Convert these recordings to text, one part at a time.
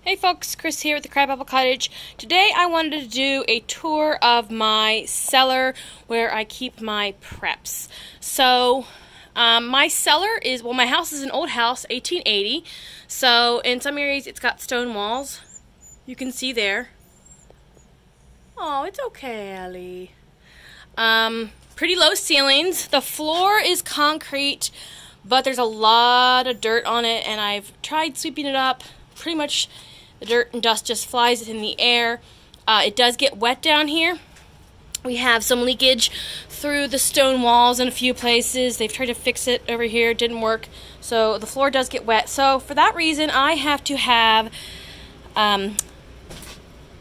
Hey folks, Chris here with the Crabapple Cottage. Today I wanted to do a tour of my cellar where I keep my preps. So my cellar is, well, my house is an old house, 1880. So in some areas it's got stone walls. You can see there. Oh, it's okay, Ellie. Pretty low ceilings. The floor is concrete, but there's a lot of dirt on it, and I've tried sweeping it up. Pretty much the dirt and dust just flies in the air. It does get wet down here. We have some leakage through the stone walls in a few places. They've tried to fix it over here. It didn't work. So the floor does get wet. So for that reason, I have to have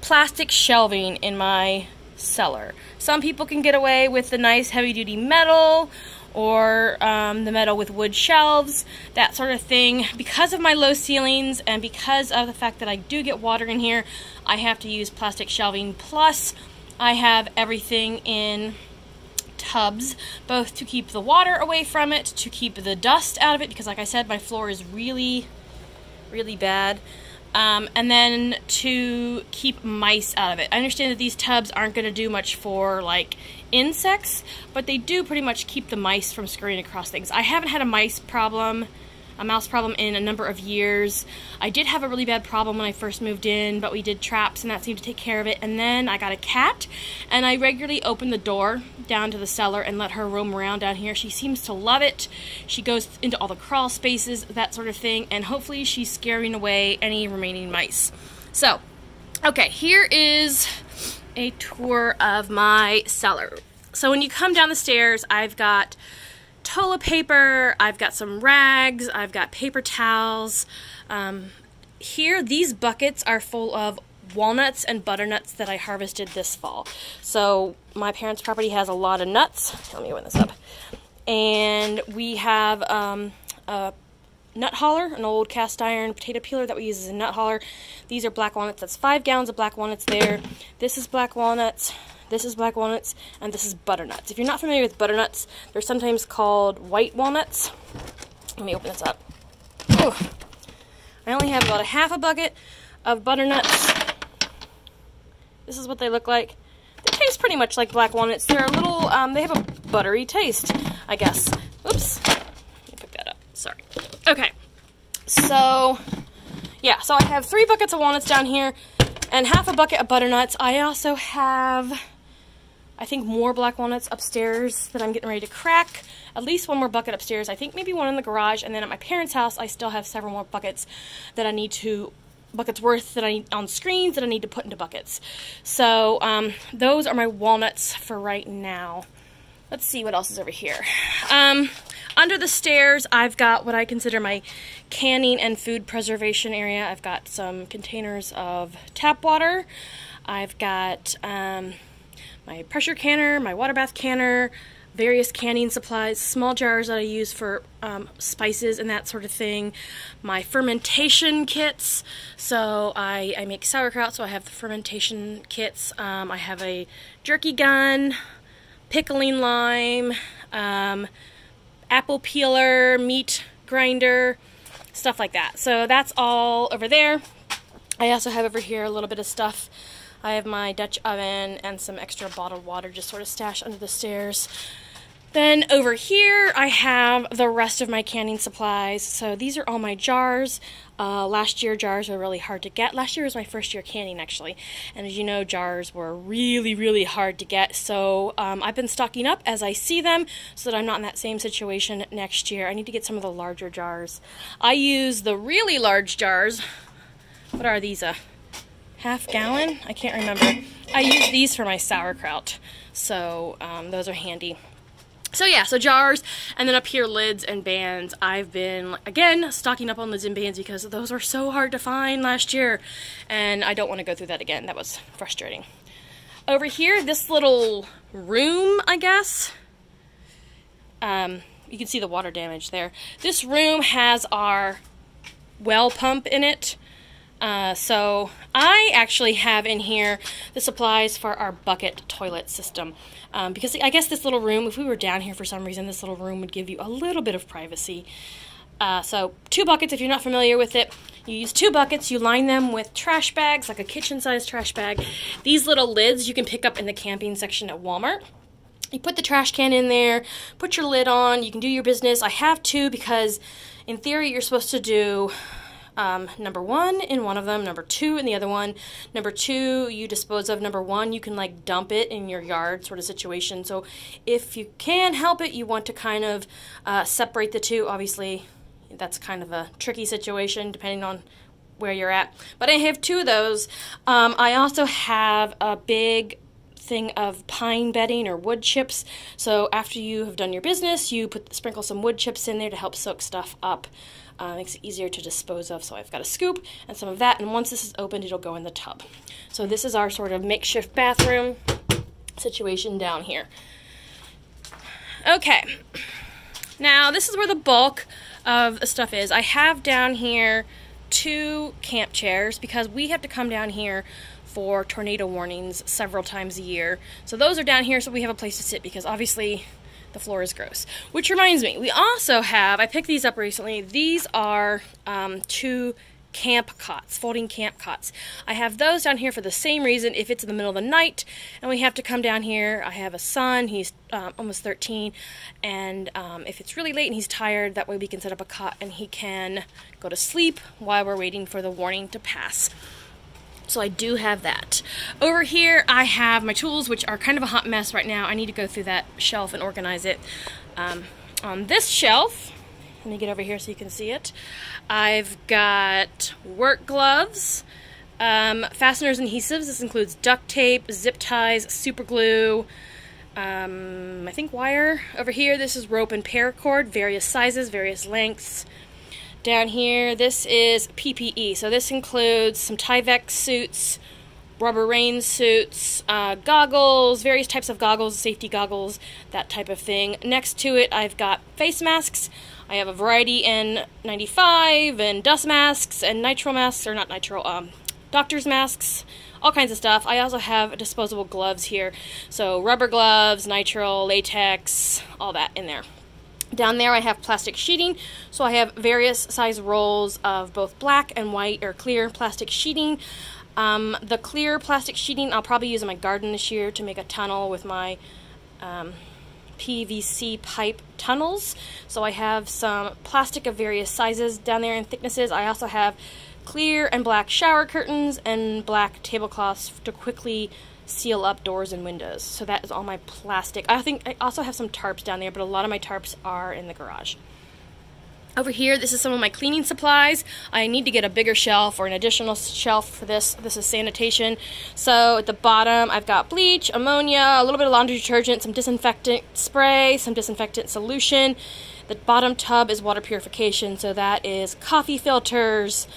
plastic shelving in my cellar. Some people can get away with the nice heavy-duty metal or the metal with wood shelves, that sort of thing. Because of my low ceilings and because of the fact that I do get water in here, I have to use plastic shelving. Plus, I have everything in tubs, both to keep the water away from it, to keep the dust out of it, because like I said, my floor is really, really bad. And then to keep mice out of it. I understand that these tubs aren't going to do much for like insects, but they do pretty much keep the mice from scurrying across things. I haven't had a mouse problem in a number of years. I did have a really bad problem when I first moved in, but we did traps and that seemed to take care of it. And then I got a cat, and I regularly open the door down to the cellar and let her roam around down here. She seems to love it. She goes into all the crawl spaces, that sort of thing, and hopefully she's scaring away any remaining mice. So, okay, here is a tour of my cellar. So when you come down the stairs, I've got toilet paper, I've got some rags, I've got paper towels. Here, these buckets are full of walnuts and butternuts that I harvested this fall. So my parents' property has a lot of nuts. Let me open this up. And we have a nut hauler, an old cast iron potato peeler that we use as a nut hauler. These are black walnuts. That's 5 gallons of black walnuts there. This is black walnuts. This is black walnuts, and this is butternuts. If you're not familiar with butternuts, they're sometimes called white walnuts. Let me open this up. Ooh. I only have about a half a bucket of butternuts. This is what they look like. They taste pretty much like black walnuts. They're a little, they have a buttery taste, I guess. Oops. Let me pick that up. Sorry. Okay. So, yeah. So I have 3 buckets of walnuts down here and half a bucket of butternuts. I also have, I think, more black walnuts upstairs that I'm getting ready to crack. At least 1 more bucket upstairs. I think maybe 1 in the garage. And then at my parents' house, I still have several more buckets that I need to, buckets worth that I need on screens that I need to put into buckets. So those are my walnuts for right now. Let's see what else is over here. Under the stairs, I've got what I consider my canning and food preservation area. I've got some containers of tap water. I've got my pressure canner, my water bath canner, various canning supplies, small jars that I use for spices and that sort of thing. My fermentation kits. So I make sauerkraut, so I have the fermentation kits. I have a jerky gun, pickling lime, apple peeler, meat grinder, stuff like that. So that's all over there. I also have over here a little bit of stuff. I have my Dutch oven and some extra bottled water just sort of stashed under the stairs. Then over here I have the rest of my canning supplies. So these are all my jars. Last year jars were really hard to get. Last year was my first year canning actually. And as you know, jars were really, really hard to get. So I've been stocking up as I see them so that I'm not in that same situation next year. I need to get some of the larger jars. I use the really large jars. What are these? A half gallon? I can't remember. I use these for my sauerkraut. So those are handy. So yeah, so jars, and then up here lids and bands. I've been, again, stocking up on lids and bands because those were so hard to find last year, and I don't want to go through that again. That was frustrating. Over here, this little room, I guess, you can see the water damage there. This room has our well pump in it. So I actually have in here the supplies for our bucket toilet system. Because I guess this little room, if we were down here for some reason, this little room would give you a little bit of privacy. So 2 buckets, if you're not familiar with it. You use 2 buckets, you line them with trash bags, like a kitchen-sized trash bag. These little lids you can pick up in the camping section at Walmart. You put the trash can in there, put your lid on, you can do your business. I have 2 because in theory you're supposed to do number 1 in one of them, number 2 in the other one. Number 2 you dispose of. Number 1 you can like dump it in your yard sort of situation. So if you can help it, you want to kind of separate the 2. Obviously that's kind of a tricky situation depending on where you're at. But I have 2 of those. I also have a big thing of pine bedding or wood chips. So after you have done your business, you sprinkle some wood chips in there to help soak stuff up. Makes it easier to dispose of. So I've got a scoop and some of that, and once this is opened, it'll go in the tub. So this is our sort of makeshift bathroom situation down here. Okay, now this is where the bulk of the stuff is. I have down here 2 camp chairs because we have to come down here for tornado warnings several times a year. So those are down here so we have a place to sit because obviously the floor is gross. Which reminds me, we also have, I picked these up recently, these are 2 camp cots, folding camp cots. I have those down here for the same reason. If it's in the middle of the night and we have to come down here, I have a son, he's almost 13, and if it's really late and he's tired, that way we can set up a cot and he can go to sleep while we're waiting for the warning to pass. So I do have that. Over here I have my tools, which are kind of a hot mess right now. I need to go through that shelf and organize it. On this shelf, let me get over here so you can see it, I've got work gloves, fasteners and adhesives. This includes duct tape, zip ties, super glue, I think wire. Over here this is rope and paracord, various sizes, various lengths. Down here, this is PPE. So this includes some Tyvek suits, rubber rain suits, goggles, various types of goggles, safety goggles, that type of thing. Next to it, I've got face masks. I have a variety N95 and dust masks and nitrile masks, or not nitrile, doctor's masks, all kinds of stuff. I also have disposable gloves here. So rubber gloves, nitrile, latex, all that in there. Down there I have plastic sheeting, so I have various size rolls of both black and white or clear plastic sheeting. The clear plastic sheeting I'll probably use in my garden this year to make a tunnel with my PVC pipe tunnels. So I have some plastic of various sizes down there and thicknesses. I also have clear and black shower curtains and black tablecloths to quickly seal up doors and windows. So that is all my plastic. I think I also have some tarps down there, but a lot of my tarps are in the garage. Over here, this is some of my cleaning supplies. I need to get a bigger shelf or an additional shelf for this. This is sanitation. So at the bottom, I've got bleach, ammonia, a little bit of laundry detergent, some disinfectant spray, some disinfectant solution. The bottom tub is water purification, so that is coffee filters,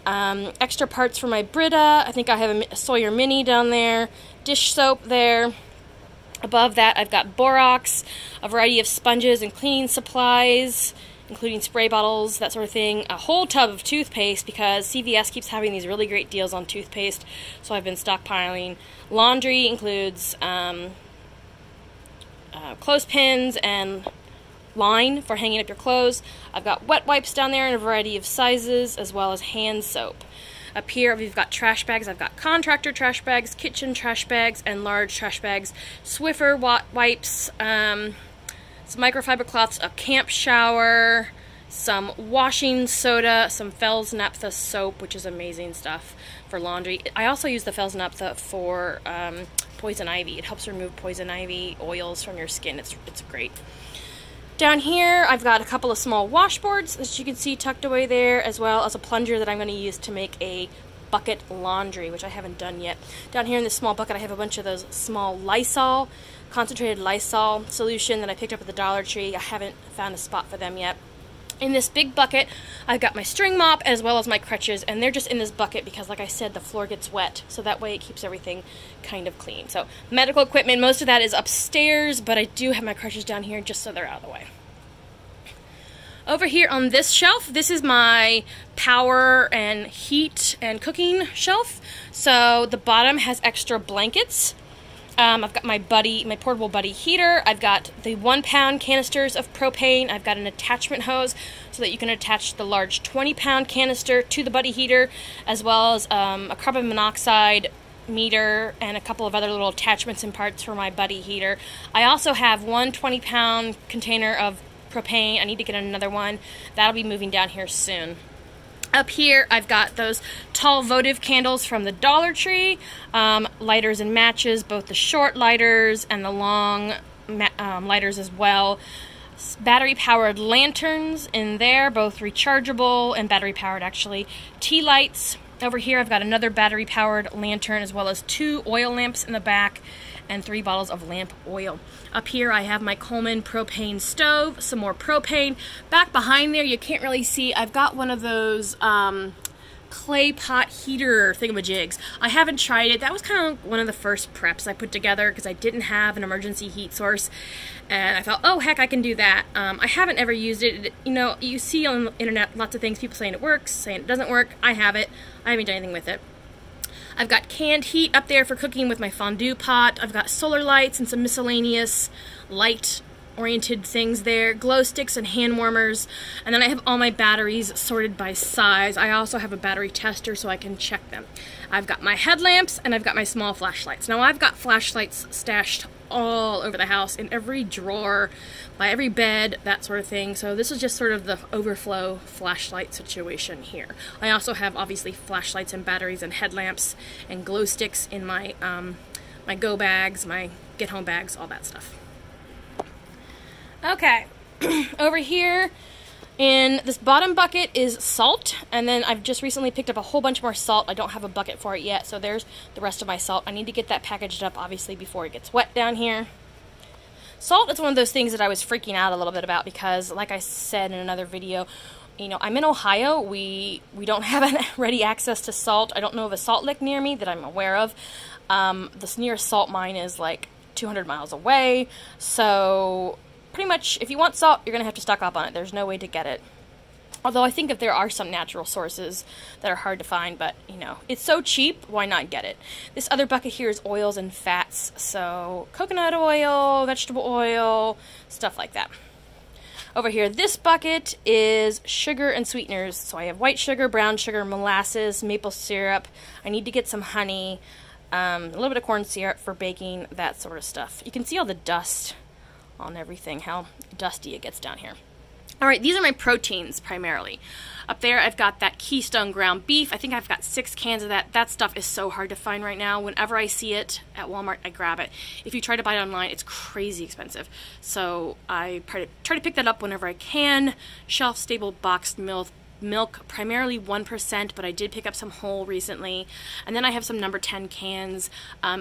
extra parts for my Brita. I think I have a Sawyer Mini down there. Dish soap there. Above that I've got borax, a variety of sponges and cleaning supplies, including spray bottles, that sort of thing. A whole tub of toothpaste because CVS keeps having these really great deals on toothpaste, so I've been stockpiling. Laundry includes clothespins and line for hanging up your clothes. I've got wet wipes down there in a variety of sizes, as well as hand soap. Up here we've got trash bags. I've got contractor trash bags, kitchen trash bags, and large trash bags. Swiffer wipes, some microfiber cloths, a camp shower, some washing soda, some Fells Naphtha soap, which is amazing stuff for laundry. I also use the Fells Naphtha for poison ivy. It helps remove poison ivy oils from your skin. It's great. Down here, I've got a couple of small washboards, as you can see tucked away there, as well as a plunger that I'm going to use to make a bucket laundry, which I haven't done yet. Down here in this small bucket, I have a bunch of those small Lysol, concentrated Lysol solution that I picked up at the Dollar Tree. I haven't found a spot for them yet. In this big bucket, I've got my string mop as well as my crutches, and they're just in this bucket because, like I said, the floor gets wet, so that way it keeps everything kind of clean. So medical equipment, most of that is upstairs, but I do have my crutches down here just so they're out of the way. Over here on this shelf, this is my power and heat and cooking shelf. So the bottom has extra blankets. I've got my portable Buddy heater. I've got the 1 pound canisters of propane. I've got an attachment hose so that you can attach the large 20 pound canister to the Buddy heater, as well as a carbon monoxide meter and a couple of other little attachments and parts for my Buddy heater. I also have 1 20 pound container of propane. I need to get another one. That'll be moving down here soon. Up here, I've got those tall votive candles from the Dollar Tree, lighters and matches, both the short lighters and the long lighters as well. Battery-powered lanterns in there, both rechargeable and battery-powered, actually. Tea lights. Over here, I've got another battery-powered lantern, as well as 2 oil lamps in the back and 3 bottles of lamp oil. Up here, I have my Coleman propane stove, some more propane. Back behind there, you can't really see, I've got one of those clay pot heater thingamajigs. I haven't tried it. That was kind of one of the first preps I put together because I didn't have an emergency heat source, and I thought, oh heck, I can do that. I haven't ever used it. You know, you see on the internet lots of things, people saying it works, saying it doesn't work. I have it. I haven't done anything with it. I've got canned heat up there for cooking with my fondue pot. I've got solar lights and some miscellaneous light-oriented things there, glow sticks and hand warmers, and then I have all my batteries sorted by size. I also have a battery tester so I can check them. I've got my headlamps and I've got my small flashlights. Now I've got flashlights stashed all over the house, in every drawer, by every bed, that sort of thing. So this is just sort of the overflow flashlight situation here. I also have obviously flashlights and batteries and headlamps and glow sticks in my my go bags, my get home bags, all that stuff. Okay, over here in this bottom bucket is salt, and then I've just recently picked up a whole bunch more salt. I don't have a bucket for it yet, so there's the rest of my salt. I need to get that packaged up, obviously, before it gets wet down here. Salt is one of those things that I was freaking out a little bit about because, like I said in another video, you know, I'm in Ohio. We don't have ready access to salt. I don't know of a salt lick near me that I'm aware of. This nearest salt mine is like 200 miles away, so pretty much, if you want salt, you're going to have to stock up on it. There's no way to get it. Although I think that there are some natural sources that are hard to find, but, you know, it's so cheap, why not get it? This other bucket here is oils and fats, so coconut oil, vegetable oil, stuff like that. Over here, this bucket is sugar and sweeteners. So I have white sugar, brown sugar, molasses, maple syrup. I need to get some honey, a little bit of corn syrup for baking, that sort of stuff. You can see all the dust on everything, how dusty it gets down here. Alright, these are my proteins primarily. Up there I've got that Keystone ground beef. I think I've got 6 cans of that. That stuff is so hard to find right now. Whenever I see it at Walmart, I grab it. If you try to buy it online, it's crazy expensive. So I try to pick that up whenever I can. Shelf-stable boxed milk, primarily 1%, but I did pick up some whole recently. And then I have some number 10 cans.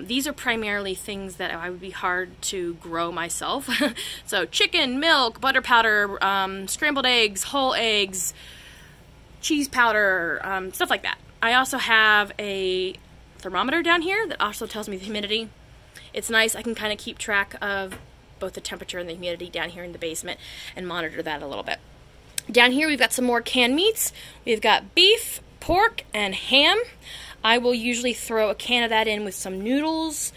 These are primarily things that I would be hard to grow myself. So chicken, milk, butter powder, scrambled eggs, whole eggs, cheese powder, stuff like that. I also have a thermometer down here that also tells me the humidity. It's nice. I can kind of keep track of both the temperature and the humidity down here in the basement and monitor that a little bit. Down here we've got some more canned meats. We've got beef, pork, and ham. I will usually throw a can of that in with some noodles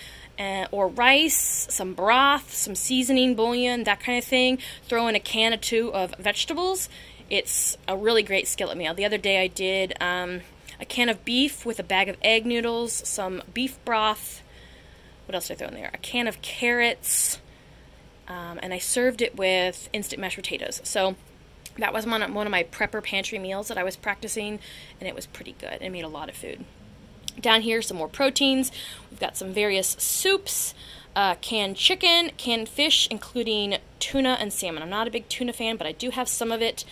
or rice, some broth, some seasoning, bouillon, that kind of thing. Throw in a can or 2 of vegetables. It's a really great skillet meal. The other day I did a can of beef with a bag of egg noodles, some beef broth. What else did I throw in there? A can of carrots, and I served it with instant mashed potatoes. So that was one of my prepper pantry meals that I was practicing, and it was pretty good. It made a lot of food. Down here, some more proteins. We've got some various soups, canned chicken, canned fish, including tuna and salmon. I'm not a big tuna fan, but I do have some of it.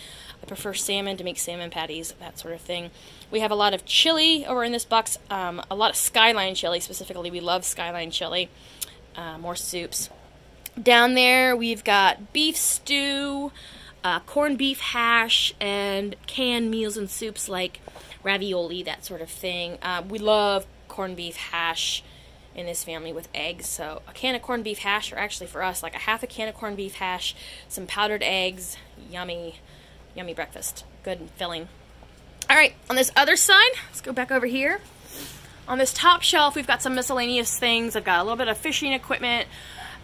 I prefer salmon to make salmon patties, that sort of thing. We have a lot of chili over in this box, a lot of Skyline chili specifically. We love Skyline chili. More soups. Down there, we've got beef stew, corned beef hash, and canned meals and soups like ravioli, that sort of thing. We love corned beef hash in this family with eggs, so a can of corned beef hash, or actually for us, like a half a can of corned beef hash, some powdered eggs, yummy, yummy breakfast. Good and filling. Alright, on this other side, let's go back over here. On this top shelf, we've got some miscellaneous things. I've got a little bit of fishing equipment,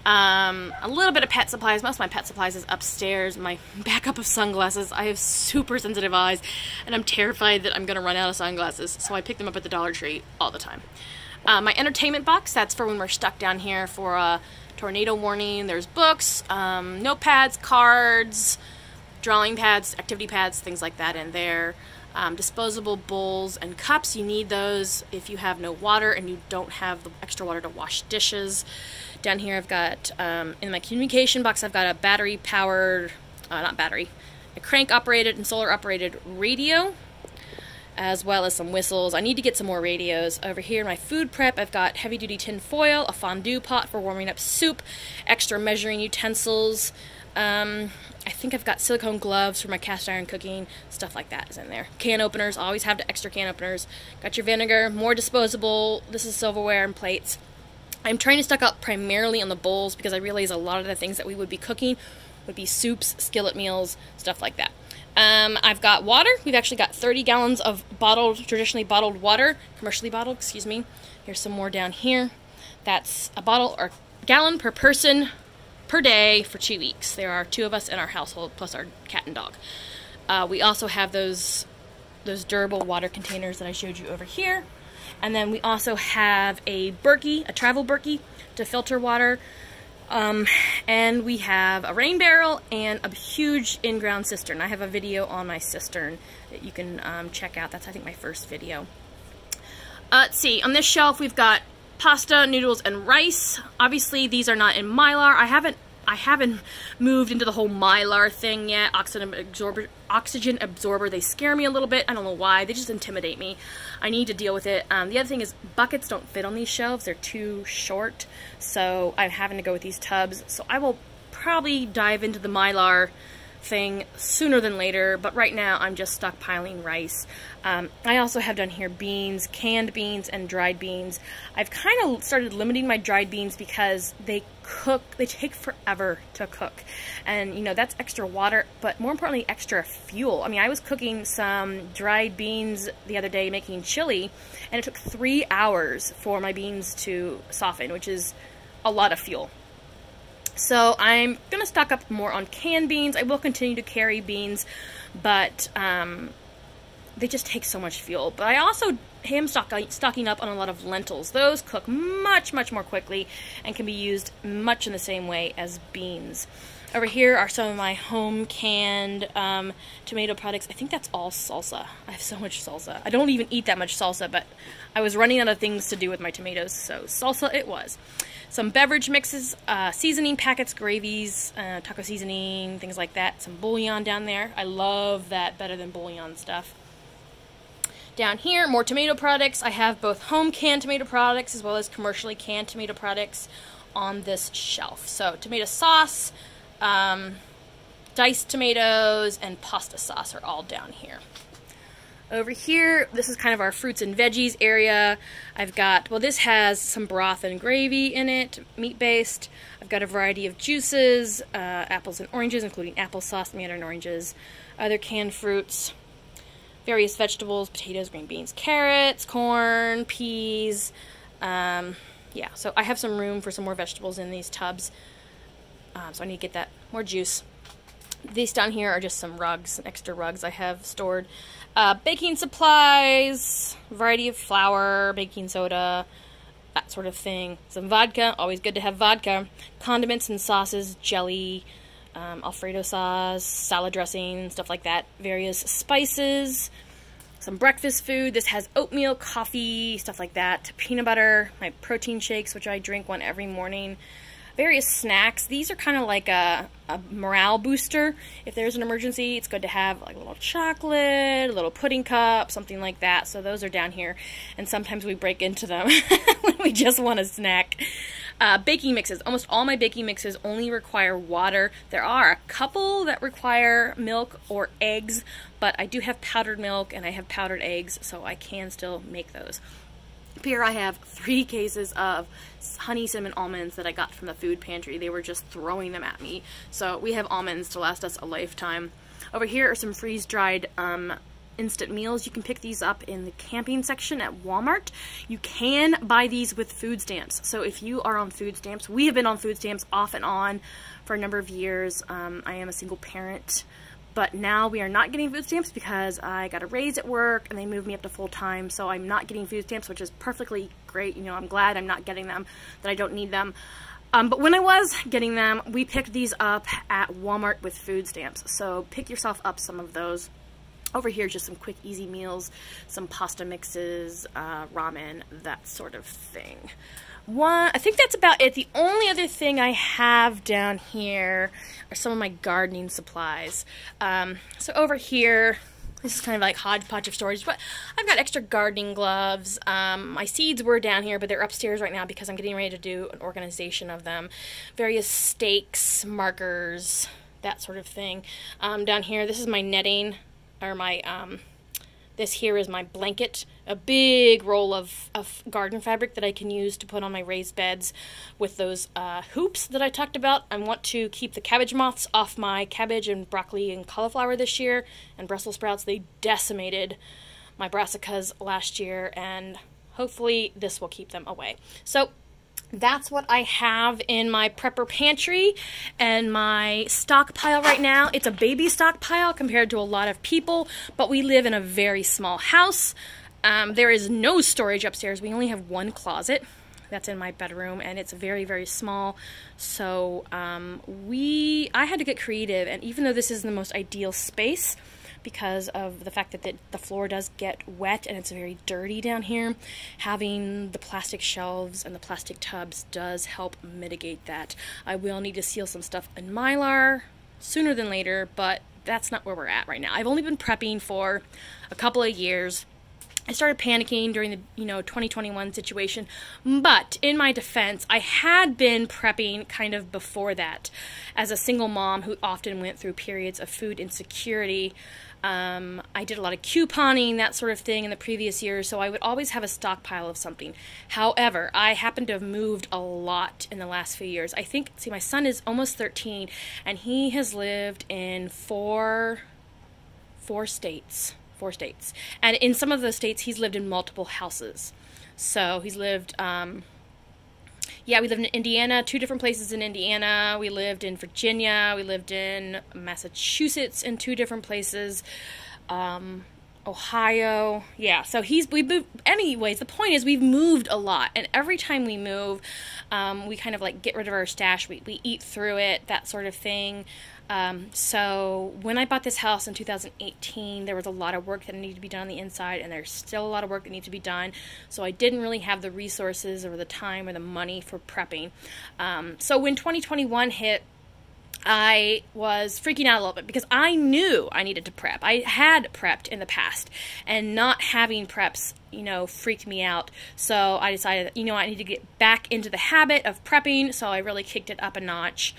a little bit of pet supplies. Most of my pet supplies is upstairs. My backup of sunglasses. I have super sensitive eyes, and I'm terrified that I'm going to run out of sunglasses, so I pick them up at the Dollar Tree all the time. My entertainment box, that's for when we're stuck down here for a tornado warning. There's books, notepads, cards, drawing pads, activity pads, things like that in there. Disposable bowls and cups, you need those if you have no water and you don't have the extra water to wash dishes. Down here I've got, in my communication box, I've got a battery-powered, a crank-operated and solar-operated radio, as well as some whistles. I need to get some more radios. Over here in my food prep, I've got heavy-duty tin foil, a fondue pot for warming up soup, extra measuring utensils. I think I've got silicone gloves for my cast iron cooking, stuff like that is in there. Can openers, always have the extra can openers. Got your vinegar, more disposable, this is silverware and plates. I'm trying to stock up primarily on the bowls because I realize a lot of the things that we would be cooking would be soups, skillet meals, stuff like that. I've got water. We've actually got 30 gallons of traditionally bottled water, commercially bottled, excuse me. Here's some more down here. That's a bottle or gallon per person per day for 2 weeks. There are 2 of us in our household, plus our cat and dog. We also have those durable water containers that I showed you over here. And then we also have a Berkey, a travel Berkey to filter water. And we have a rain barrel and a huge in-ground cistern. I have a video on my cistern that you can check out. That's, I think, my first video. Let's see. On this shelf, we've got pasta, noodles, and rice. Obviously, these are not in Mylar. I haven't moved into the whole Mylar thing yet. Oxygen absorber, they scare me a little bit. I don't know why. They just intimidate me. I need to deal with it. The other thing is buckets don't fit on these shelves. They're too short. So I'm having to go with these tubs. So I will probably dive into the Mylar thing sooner than later, but right now I'm just stockpiling rice. I also have down here beans, canned beans, and dried beans. I've kind of started limiting my dried beans because they take forever to cook. And, you know, that's extra water, but more importantly, extra fuel. I mean, I was cooking some dried beans the other day making chili, and it took 3 hours for my beans to soften, which is a lot of fuel. So I'm going to stock up more on canned beans. I will continue to carry beans, but they just take so much fuel. But I also am stocking up on a lot of lentils. Those cook much, much more quickly and can be used much in the same way as beans. Over here are some of my home canned tomato products. I think that's all salsa. I have so much salsa. I don't even eat that much salsa, but I was running out of things to do with my tomatoes, so salsa it was. Some beverage mixes, seasoning packets, gravies, taco seasoning, things like that. Some bouillon down there. I love that better than bouillon stuff. Down here, more tomato products. I have both home canned tomato products as well as commercially canned tomato products on this shelf. So tomato sauce, diced tomatoes, and pasta sauce are all down here. Over here, this is kind of our fruits and veggies area. I've got, well, this has some broth and gravy in it, meat-based. I've got a variety of juices, apples and oranges, including applesauce, mandarin oranges, other canned fruits, various vegetables, potatoes, green beans, carrots, corn, peas. Yeah, so I have some room for some more vegetables in these tubs. So I need to get that more juice. These down here are just some rugs, some extra rugs I have stored. Baking supplies, variety of flour, baking soda, that sort of thing. Some vodka, always good to have vodka. Condiments and sauces, jelly, Alfredo sauce, salad dressing, stuff like that. Various spices, some breakfast food. This has oatmeal, coffee, stuff like that. Peanut butter, my protein shakes, which I drink one every morning. Various snacks. These are kind of like a morale booster. If there's an emergency, it's good to have like a little chocolate, a little pudding cup, something like that. So those are down here, and sometimes we break into them when we just want a snack. Baking mixes. Almost all my baking mixes only require water. There are a couple that require milk or eggs, but I do have powdered milk and I have powdered eggs, so I can still make those. Here I have 3 cases of honey cinnamon almonds that I got from the food pantry. They were just throwing them at me. So we have almonds to last us a lifetime. Over here are some freeze-dried instant meals. You can pick these up in the camping section at Walmart. You can buy these with food stamps. So if you are on food stamps, we have been on food stamps off and on for a number of years. I am a single parent, but now we are not getting food stamps because I got a raise at work and they moved me up to full-time, so I'm not getting food stamps, which is perfectly great. You know, I'm glad I'm not getting them, that I don't need them. But when I was getting them, we picked these up at Walmart with food stamps. So pick yourself up some of those. Over here, just some quick, easy meals, some pasta mixes, ramen, that sort of thing. I think that's about it. The only other thing I have down here are some of my gardening supplies. So over here, this is kind of like hodgepodge of storage, but I've got extra gardening gloves. My seeds were down here, but they're upstairs right now because I'm getting ready to do an organization of them. Various stakes, markers, that sort of thing. Down here, this is my netting, or my, this here is my blanket, a big roll of garden fabric that I can use to put on my raised beds with those hoops that I talked about. I want to keep the cabbage moths off my cabbage and broccoli and cauliflower this year, and Brussels sprouts. They decimated my brassicas last year, and hopefully this will keep them away. So that's what I have in my prepper pantry and my stockpile right now. It's a baby stockpile compared to a lot of people, but we live in a very small house. There is no storage upstairs. We only have one closet that's in my bedroom, and it's very, very small. So I had to get creative, and even though this isn't the most ideal space, because of the fact that the floor does get wet and it's very dirty down here, having the plastic shelves and the plastic tubs does help mitigate that. I will need to seal some stuff in Mylar sooner than later, but that's not where we're at right now. I've only been prepping for a couple of years. I started panicking during the 2021 situation, but in my defense, I had been prepping kind of before that. As a single mom who often went through periods of food insecurity, I did a lot of couponing, that sort of thing in the previous years, so I would always have a stockpile of something. However, I happen to have moved a lot in the last few years. I think, see, my son is almost 13, and he has lived in four states. And in some of those states, he's lived in multiple houses. So he's lived, we lived in Indiana, 2 different places in Indiana. We lived in Virginia. We lived in Massachusetts in 2 different places. Ohio. Yeah, so we moved. Anyways, the point is we've moved a lot. And every time we move, we kind of like get rid of our stash. We eat through it, that sort of thing. So when I bought this house in 2018, there was a lot of work that needed to be done on the inside, and there's still a lot of work that needs to be done. So I didn't really have the resources or the time or the money for prepping. So when 2021 hit, I was freaking out a little bit because I knew I needed to prep. I had prepped in the past, and not having preps, freaked me out. So I decided, I need to get back into the habit of prepping, so I really kicked it up a notch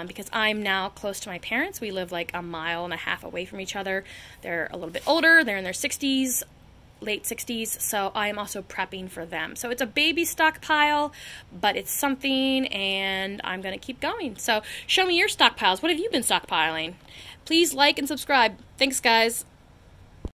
because I'm now close to my parents. We live like 1.5 miles away from each other. They're a little bit older. They're in their 60s. Late 60s, so I am also prepping for them. So it's a baby stockpile, but it's something, and I'm going to keep going. So show me your stockpiles. What have you been stockpiling? Please like and subscribe. Thanks, guys.